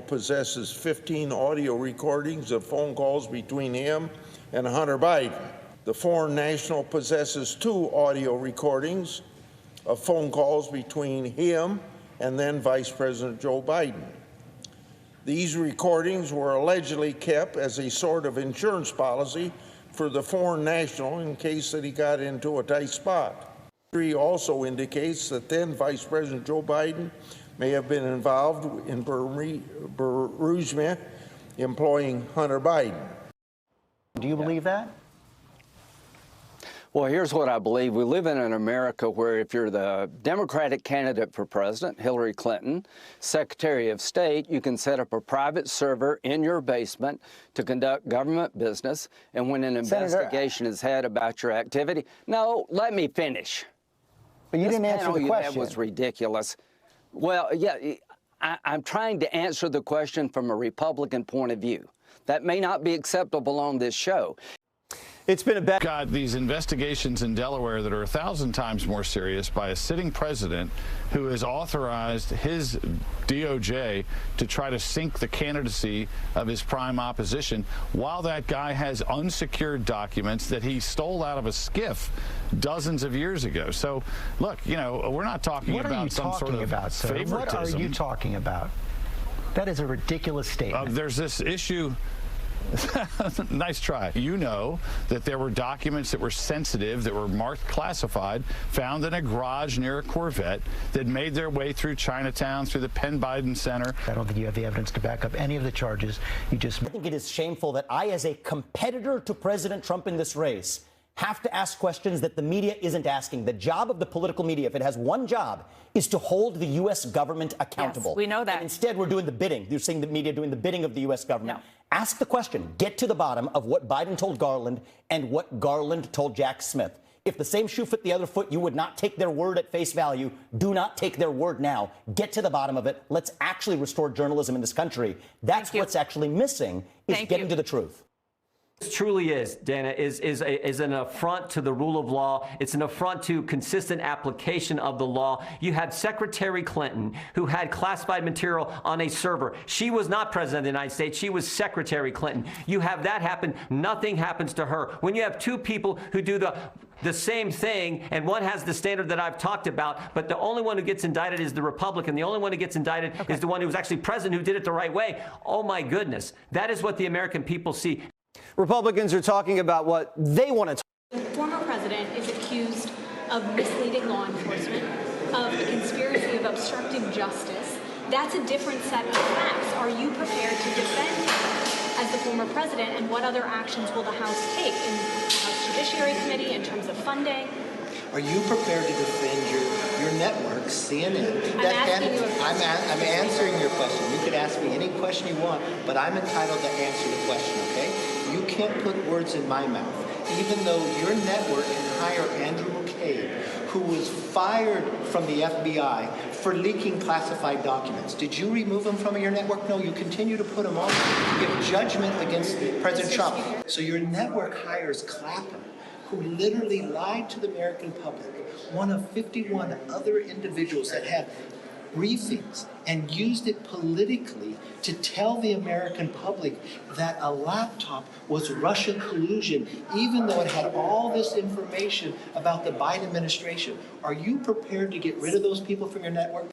possesses 15 audio recordings of phone calls between him and Hunter Biden. The foreign national possesses 2 audio recordings of phone calls between him and then Vice President Joe Biden. These recordings were allegedly kept as a sort of insurance policy for the foreign national in case that he got into a tight spot. History also indicates that then Vice President Joe Biden may have been involved in bereavement employing Hunter Biden. Do you believe that? Well, here's what I believe. We live in an America where if you're the Democratic candidate for president, Hillary Clinton, Secretary of State, you can set up a private server in your basement to conduct government business. And when an investigation is had about your activity, no, let me finish. But you didn't answer the question. That was ridiculous. Well, yeah, I'm trying to answer the question from a Republican point of view. That may not be acceptable on this show. It's been a bad. Got these investigations in Delaware that are 1,000 times more serious by a sitting president who has authorized his DOJ to try to sink the candidacy of his prime opposition while that guy has unsecured documents that he stole out of a skiff dozens of years ago. So, look, you know, we're not talking about some sort of favoritism. What are you talking about? That is a ridiculous statement. There's this issue. Nice try. You know that there were documents that were sensitive, that were marked classified, found in a garage near a Corvette that made their way through Chinatown, through the Penn Biden Center. I don't think you have the evidence to back up any of the charges you just made. I think it is shameful that I, as a competitor to President Trump in this race, have to ask questions that the media isn't asking. The job of the political media, if it has one job, is to hold the U.S. government accountable. Yes, we know that. And instead, we're doing the bidding. You're seeing the media doing the bidding of the U.S. government. No. Ask the question. Get to the bottom of what Biden told Garland and what Garland told Jack Smith. If the same shoe fit the other foot, you would not take their word at face value. Do not take their word now. Get to the bottom of it. Let's actually restore journalism in this country. That's what's actually missing, is getting to the truth. This truly is, Dana, is an affront to the rule of law. It's an affront to consistent application of the law. You had Secretary Clinton, who had classified material on a server. She was not president of the United States. She was Secretary Clinton. You have that happen. Nothing happens to her. When you have two people who do the same thing, and one has the standard that I've talked about, but the only one who gets indicted is the Republican. The only one who gets indicted is the one who was actually president, who did it the right way. Oh, my goodness. That is what the American people see. Republicans are talking about what they want to talk. The former president is accused of misleading law enforcement, of a conspiracy of obstructing justice. That's a different set of facts. Are you prepared to defend him as the former president, and what other actions will the House take in the House Judiciary Committee in terms of funding? Are you prepared to defend your network, CNN? I'm answering your question. You could ask me any question you want, but I'm entitled to answer the question, okay? You can't put words in my mouth, even though your network can hire Andrew McCabe, who was fired from the FBI for leaking classified documents. Did you remove him from your network? No, you continue to put him on to give judgment against President Trump. So your network hires Clapper, who literally lied to the American public, one of 51 other individuals that had briefings and used it politically to tell the American public that a laptop was Russian collusion, even though it had all this information about the Biden administration. Are you prepared to get rid of those people from your network?